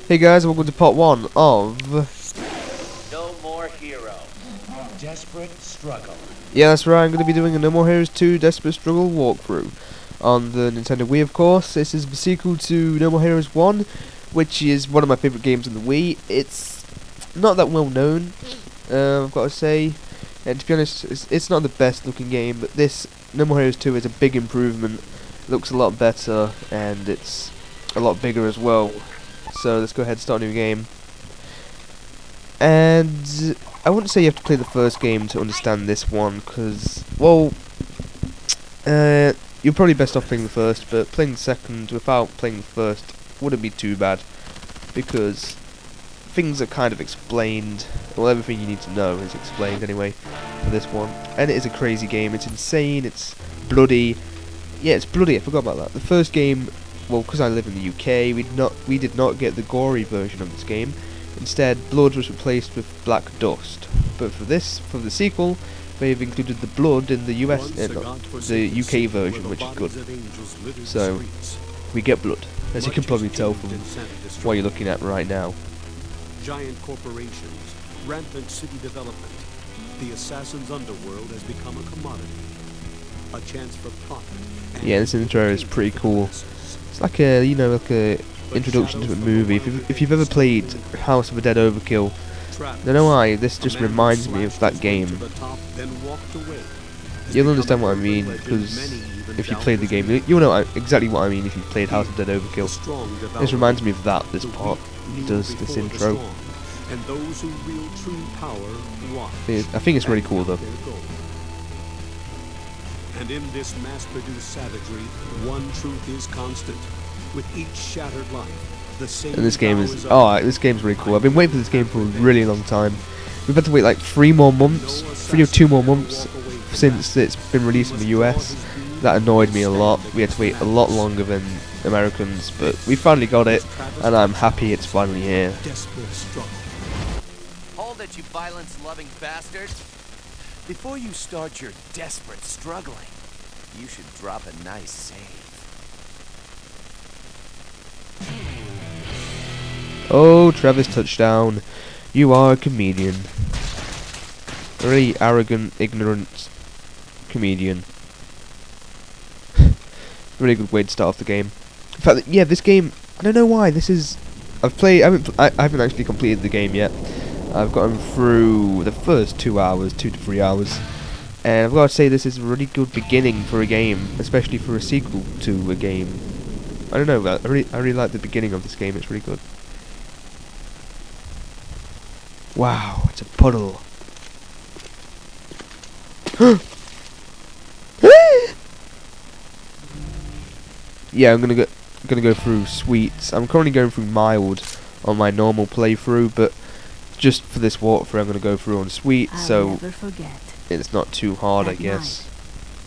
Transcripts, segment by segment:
Hey guys, welcome to part 1 of... No More Hero. Desperate Struggle. Yeah, that's right, I'm going to be doing a No More Heroes 2 Desperate Struggle walkthrough on the Nintendo Wii, of course. This is the sequel to No More Heroes 1, which is one of my favourite games on the Wii. It's not that well known, I've got to say, and to be honest, it's not the best looking game, but this No More Heroes 2 is a big improvement. It looks a lot better, and it's a lot bigger as well. So let's go ahead and start a new game. And I wouldn't say you have to play the first game to understand this one, because, well, you're probably best off playing the first, but playing the second without playing the first wouldn't be too bad, because things are kind of explained. Well, everything you need to know is explained anyway for this one. And it is a crazy game. It's insane. It's bloody. Yeah, it's bloody. I forgot about that. The first game, well, because I live in the UK, we did not get the gory version of this game. Instead, blood was replaced with black dust. But for the sequel, they've included the blood in the US, the UK version, which is good. So we get blood, as you can probably tell from what you're looking at right now. Giant corporations, rampant city development. The assassin's underworld has become a commodity. A chance for profit. Yeah, this intro is pretty cool. It's like a, you know, like a introduction to a movie. If you've ever played House of the Dead Overkill, I don't know why, this just reminds me of that game. You'll understand what I mean, because if you played the game, you'll know exactly what I mean if you played House of the Dead Overkill. This reminds me of that, this part does, this intro. I think it's really cool though. And in this mass-produced savagery, one truth is constant. With each shattered life, the same. And this game is, oh, this game's really cool. I've been waiting for this game for a really long time. We've had to wait like 3 or 2 more months since it's been released in the US. That annoyed me a lot. We had to wait a lot longer than Americans, but we finally got it, and I'm happy it's finally here. Hold it, you violence-loving bastards. Before you start your desperate struggling, you should drop a nice save. Oh, Travis touchdown. You are a comedian. A really arrogant, ignorant comedian. Really good way to start off the game. In fact, yeah, this game, I don't know why, this is... I haven't actually completed the game yet. I've gotten through the first 2 hours, 2 to 3 hours. And I've got to say, this is a really good beginning for a game, especially for a sequel to a game. I don't know, I really like the beginning of this game, it's really good. Wow, it's a puddle. Yeah, I'm gonna go through sweets. I'm currently going through mild on my normal playthrough, but just for this walkthrough, I'm gonna go through on sweet, so it's not too hard, I guess.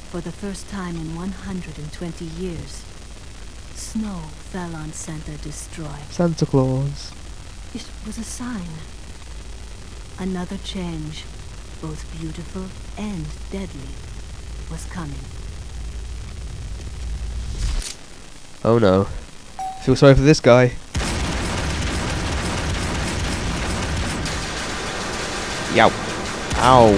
For the first time in 120 years, snow fell on Santa Destroy. Santa Claus. It was a sign. Another change, both beautiful and deadly, was coming. Oh no. Feel sorry for this guy. Yow. Ow.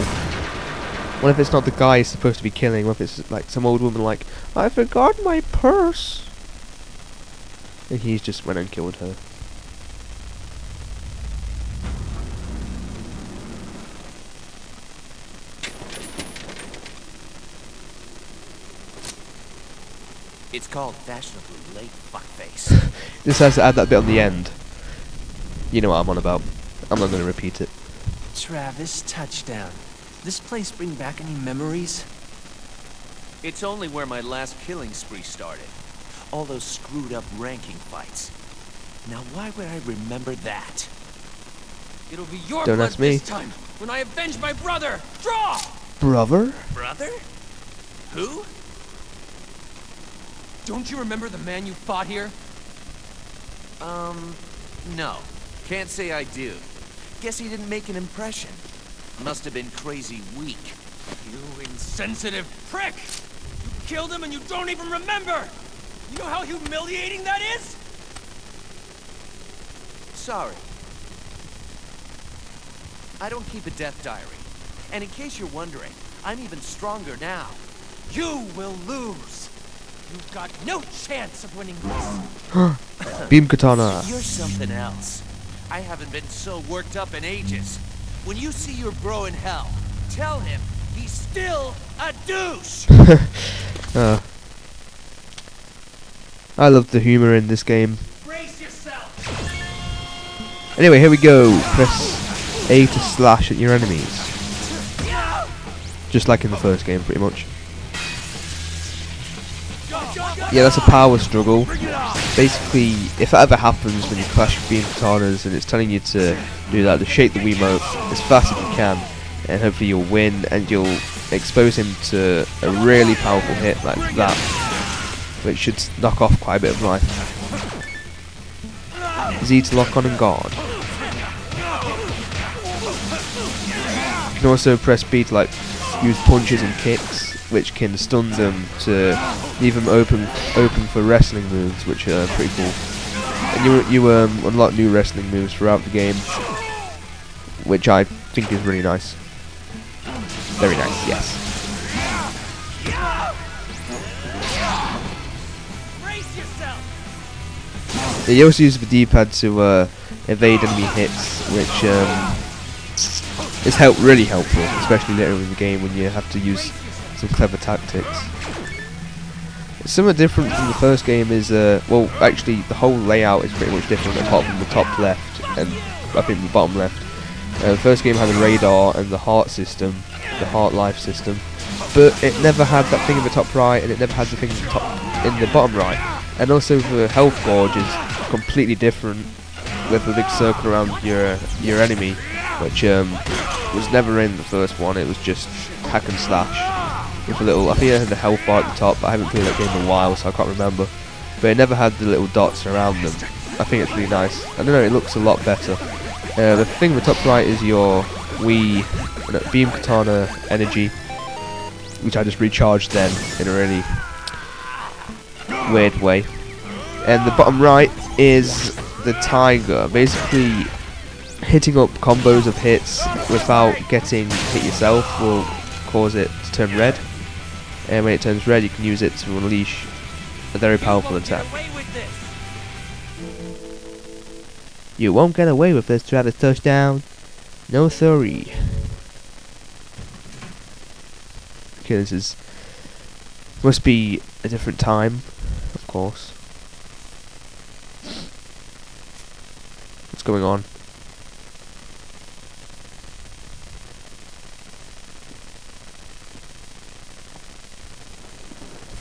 What if it's not the guy he's supposed to be killing? What if it's like some old woman like, I forgot my purse? And he's just went and killed her. It's called fashionably late fuckface. This has to add that bit on the end. You know what I'm on about. I'm not going to repeat it. Travis, touchdown. This place bring back any memories? It's only where my last killing spree started. All those screwed up ranking fights. Now why would I remember that? It'll be your Don't blood ask me. this time, when I avenge my brother! Draw! Brother? Brother? Who? Don't you remember the man you fought here? No. Can't say I do. Guess he didn't make an impression. Must have been crazy weak. You insensitive prick! You killed him and you don't even remember! You know how humiliating that is? sorry. I don't keep a death diary. And in case you're wondering, I'm even stronger now. You will lose. You've got no chance of winning this. Beam katana. You're something else. I haven't been so worked up in ages. When you see your bro in hell, tell him he's still a douche. I love the humor in this game. Brace yourself. Anyway, here we go. Press A to slash at your enemies. Just like in the first game, pretty much. Yeah, that's a power struggle. Basically, if that ever happens when you clash with beam katanas and it's telling you to do that, to shake the Wiimote as fast as you can, and hopefully you'll win and you'll expose him to a really powerful hit like that, which should knock off quite a bit of life. Z to lock on and guard. You can also press B to use punches and kicks, which can stun them to leave them open for wrestling moves, which are pretty cool. And you unlock new wrestling moves throughout the game, which I think is really nice. Very nice, yes. Yeah, you also use the D-pad to evade enemy hits, which is really helpful, especially later in the game when you have to use some clever tactics. Somewhat different from the first game is, well, actually the whole layout is pretty much different apart from the top left and I think the bottom left. The first game had the radar and the heart system, the heart life system, but it never had that thing in the top right and it never had the thing in the bottom right. And also the health gauge is completely different with the big circle around your enemy, which was never in the first one. It was just hack and slash. With a little, I think it had the health bar at the top, but I haven't played that game in a while, so I can't remember. But it never had the little dots around them. I think it's really nice. I don't know, it looks a lot better. The thing in the top right is your beam katana energy, which I just recharged then in a really weird way. And the bottom right is the tiger, basically hitting up combos of hits without getting hit yourself will cause it to turn red, and when it turns red you can use it to unleash a very powerful attack. You won't get away with this, Travis touchdown. No sorry. Okay, this must be a different time, of course. What's going on?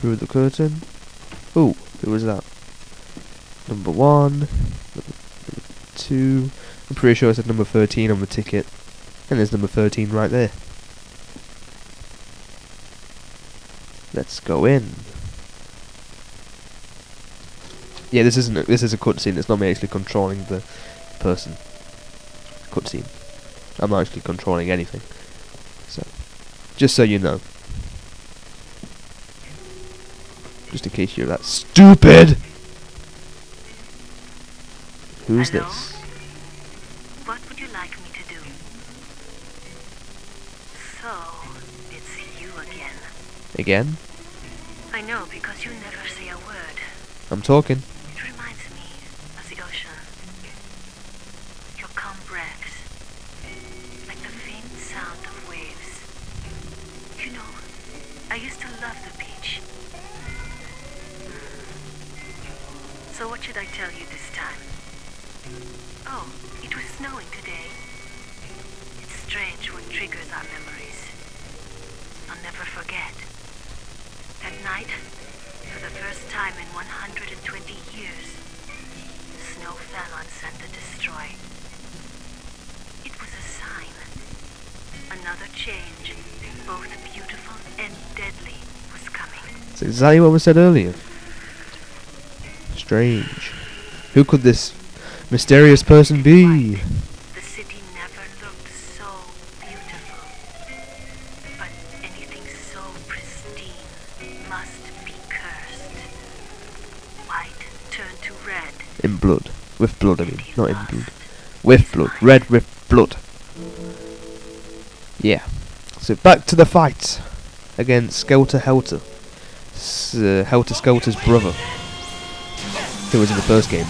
Through the curtain. Ooh, who was that? Number 1, number 2. I'm pretty sure it said number 13 on the ticket. And there's number 13 right there. Let's go in. Yeah, this is a cutscene. It's not me actually controlling the person. Cutscene. I'm not actually controlling anything. So, just so you know. Just in case you're that stupid! Who's Hello? this? What would you like me to do? So, it's you again. Again? I know, because you never say a word. I'm talking. It reminds me of the ocean. Your calm breaths, like the faint sound of waves. You know, I used to love the beach. So what should I tell you this time? Oh, it was snowing today. It's strange what triggers our memories. I'll never forget. That night, for the first time in 120 years, snow fell on Center Destroy. It was a sign. Another change, both beautiful and deadly, was coming. That's exactly what was said earlier. Strange. Who could this mysterious person be? The city never looked so beautiful. But anything so pristine must be cursed. White turned to red. In blood. With blood, I mean, not in blood. With blood. Red with blood. Yeah. So back to the fight against Skelter Helter. Helter Skelter's brother, who was in the first game.